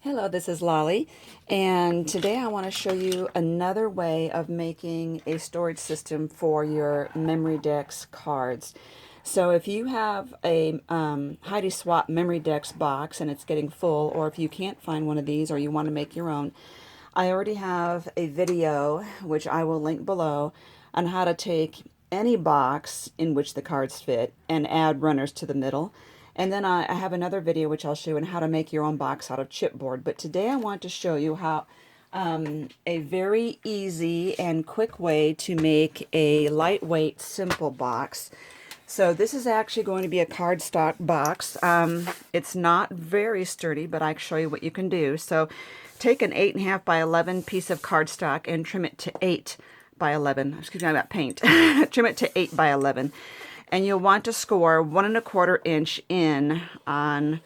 Hello, this is Lolly, and today I want to show you another way of making a storage system for your Memory Dex cards. So if you have a Heidi Swap Memory Dex box and it's getting full, or if you can't find one of these or you want to make your own, I already have a video, which I will link below, on how to take any box in which the cards fit and add runners to the middle. And then I have another video which I'll show you on how to make your own box out of chipboard. But today I want to show you how a very easy and quick way to make a lightweight, simple box. So this is actually going to be a cardstock box. It's not very sturdy, but I can show you what you can do. So take an 8.5 by 11 piece of cardstock and trim it to 8 by 11. Excuse me, I got paint. Trim it to 8 by 11. And you'll want to score 1¼ inch in on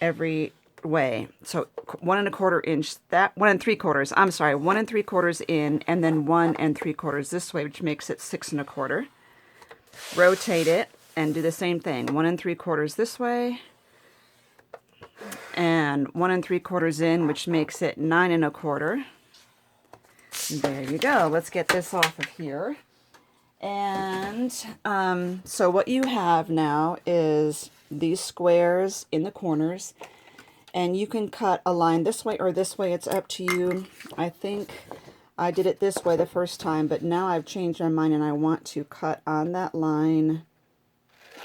every way. So 1¼ inch, that 1¾ I'm sorry, 1¾ in, and then 1¾ this way, which makes it 6¼ Rotate it and do the same thing. 1¾ this way, and 1¾ in, which makes it 9¼ There you go. Let's get this off of here. And so what you have now is these squares in the corners, and you can cut a line this way or this way. It's up to you. I think I did it this way the first time, but now I've changed my mind and I want to cut on that line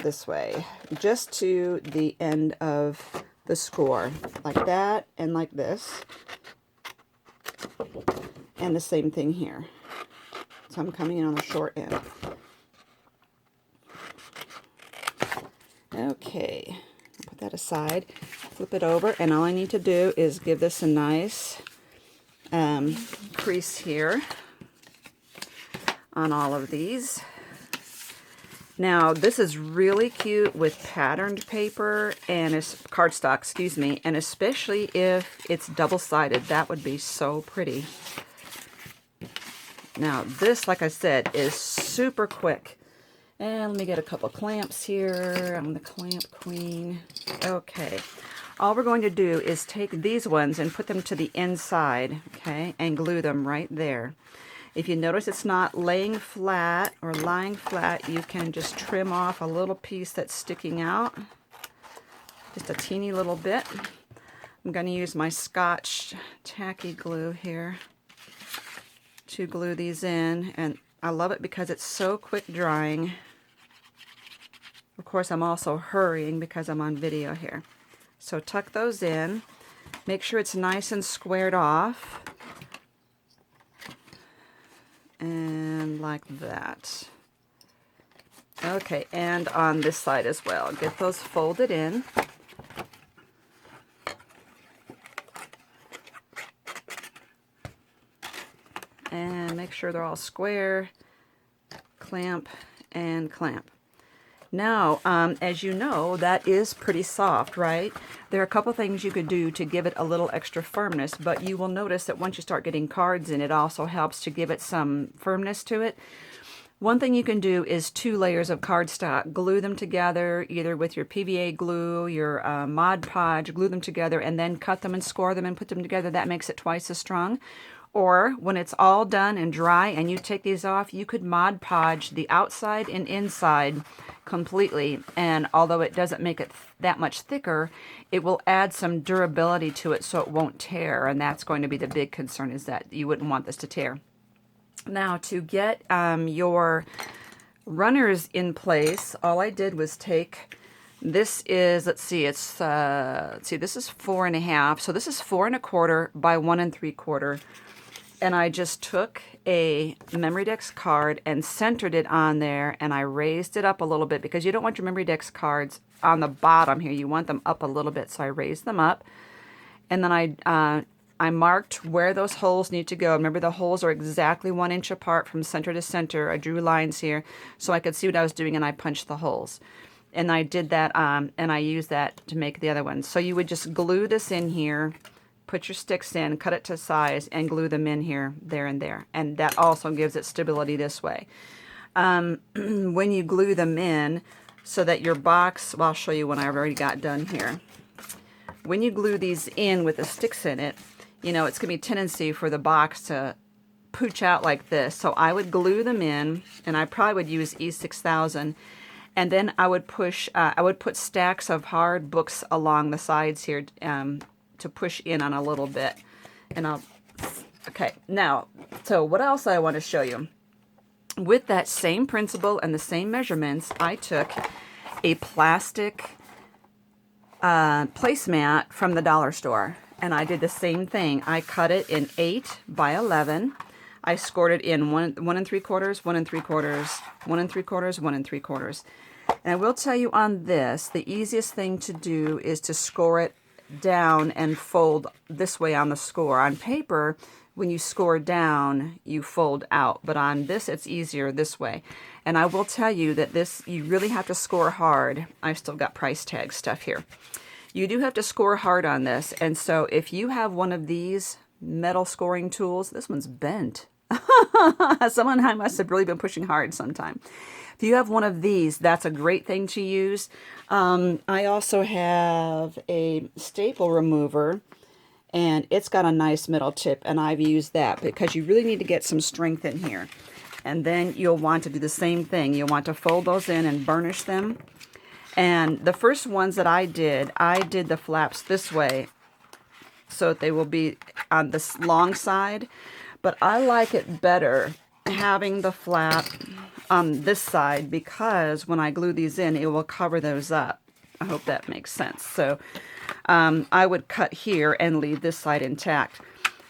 this way, just to the end of the score, like that and like this, and the same thing here. So I'm coming in on the short end. Okay, put that aside, flip it over, and all I need to do is give this a nice crease here on all of these. Now this is really cute with patterned paper and cardstock, excuse me, and especially if it's double-sided. That would be so pretty. Now this, like I said, is super quick. And let me get a couple clamps here. I'm the clamp queen. Okay. All we're going to do is take these ones and put them to the inside, okay, and glue them right there. If you notice it's not laying flat or lying flat, you can just trim off a little piece that's sticking out. Just a teeny little bit. I'm going to use my Scotch tacky glue here to glue these in, and I love it because it's so quick drying. Of course, I'm also hurrying because I'm on video here. So tuck those in, make sure it's nice and squared off, and like that. Okay, and on this side as well. Get those folded in. And make sure they're all square, clamp, and clamp. Now, as you know, that is pretty soft, right? There are a couple things you could do to give it a little extra firmness, but you will notice that once you start getting cards in, it also helps to give it some firmness to it. One thing you can do is 2 layers of cardstock. Glue them together, either with your PVA glue, your Mod Podge, glue them together, and then cut them and score them and put them together. That makes it twice as strong. Or when it's all done and dry and you take these off, you could Mod Podge the outside and inside completely, and although it doesn't make it that much thicker, it will add some durability to it so it won't tear, and that's going to be the big concern, is that you wouldn't want this to tear. Now, to get your runners in place, all I did was take, this is, let's see, it's, this is 4.5, so this is 4¼ by 1¾ and I just took a Memory Dex card and centered it on there, and I raised it up a little bit because you don't want your Memory Dex cards on the bottom here. You want them up a little bit, so I raised them up. And then I marked where those holes need to go. Remember, the holes are exactly 1 inch apart from center to center. I drew lines here so I could see what I was doing, and I punched the holes. And I did that, and I used that to make the other ones. So you would just glue this in here, put your sticks in, cut it to size, and glue them in here, there, and there. And that also gives it stability this way. When you glue them in, so that your box, well, I'll show you when I've already got done here. when you glue these in with the sticks in it, you know, it's going to be a tendency for the box to pooch out like this. So I would glue them in, and I probably would use E6000, and then I would put stacks of hard books along the sides here to push in on a little bit. And okay, now, so what else I want to show you? With that same principle and the same measurements, I took a plastic placemat from the dollar store, and I did the same thing. I cut it in 8 by 11. I scored it in 1 3/4, 1 3/4, 1 3/4, 1 3/4. And I will tell you on this, the easiest thing to do is to score it down and fold this way on the score. On paper, when you score down, you fold out, but on this, it's easier this way. And I will tell you that this, you really have to score hard. I've still got price tag stuff here. You do have to score hard on this, and so if you have one of these metal scoring tools, this one's bent. Someone must have really been pushing hard sometime. If you have one of these, that's a great thing to use. I also have a staple remover, and it's got a nice metal tip, and I've used that because you really need to get some strength in here. And then you'll want to do the same thing. You'll want to fold those in and burnish them. And the first ones that I did the flaps this way so that they will be on this long side. But I like it better having the flap on this side because when I glue these in, it will cover those up. I hope that makes sense. So I would cut here and leave this side intact.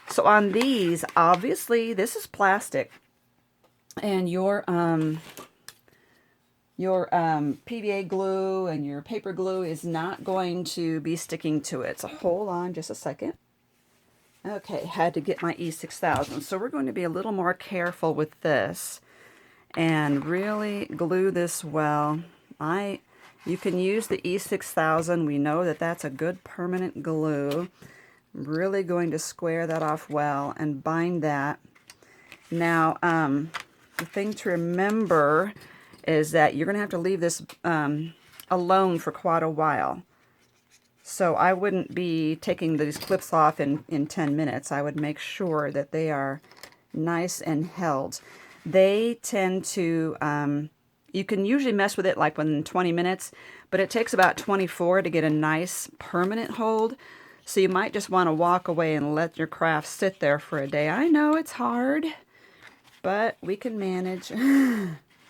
So on these, obviously, this is plastic, and your PVA glue and your paper glue is not going to be sticking to it. So hold on just a second. Okay, had to get my E6000. So we're going to be a little more careful with this and really glue this well. You can use the E6000. We know that that's a good permanent glue. I'm really going to square that off well and bind that. Now, the thing to remember is that you're going to have to leave this alone for quite a while. So I wouldn't be taking these clips off in 10 minutes. I would make sure that they are nice and held. They tend to, you can usually mess with it like within 20 minutes, but it takes about 24 to get a nice permanent hold. So you might just want to walk away and let your craft sit there for a day. I know it's hard, but we can manage.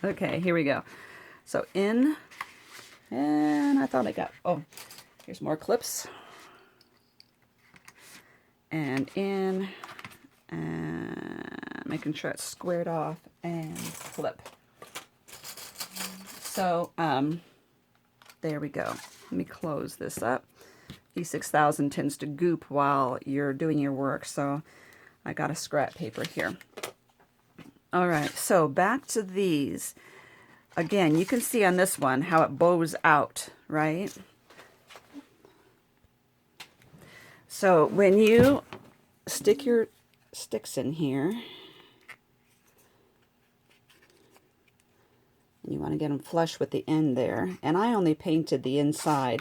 Okay, here we go. So in, and I thought I got, oh, here's more clips. And in, and making sure it's squared off and flip. So, there we go. Let me close this up. E6000 tends to goop while you're doing your work, so I got a scrap paper here. All right, so back to these. Again, you can see on this one how it bows out, right? So when you stick your sticks in here, you want to get them flush with the end there. And I only painted the inside.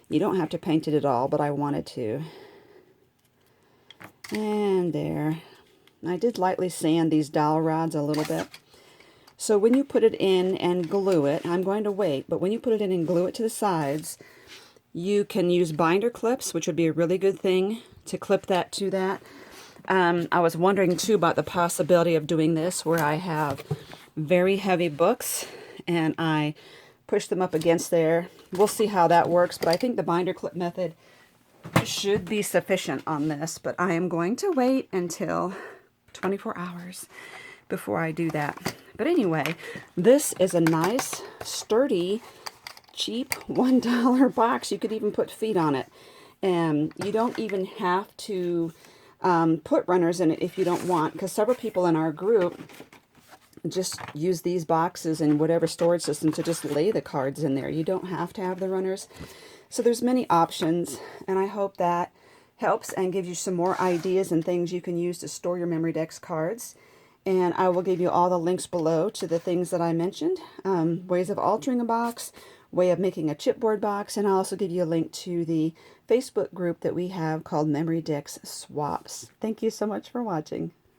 You don't have to paint it at all, but I wanted to. And there. I did lightly sand these dowel rods a little bit. So when you put it in and glue it, I'm going to wait, but when you put it in and glue it to the sides, you can use binder clips, which would be a really good thing to clip that to that. I was wondering too about the possibility of doing this where I have very heavy books and I push them up against there. We'll see how that works, but I think the binder clip method should be sufficient on this, but I am going to wait until 24 hours before I do that. But anyway, this is a nice, sturdy, cheap $1 box. You could even put feet on it. And you don't even have to put runners in it if you don't want, because several people in our group just use these boxes and whatever storage system to just lay the cards in there. You don't have to have the runners. So there's many options, and I hope that helps and gives you some more ideas and things you can use to store your Memory Dex cards. And I will give you all the links below to the things that I mentioned, ways of altering a box, way of making a chipboard box, and I'll also give you a link to the Facebook group that we have called Memory Dex Swaps. Thank you so much for watching.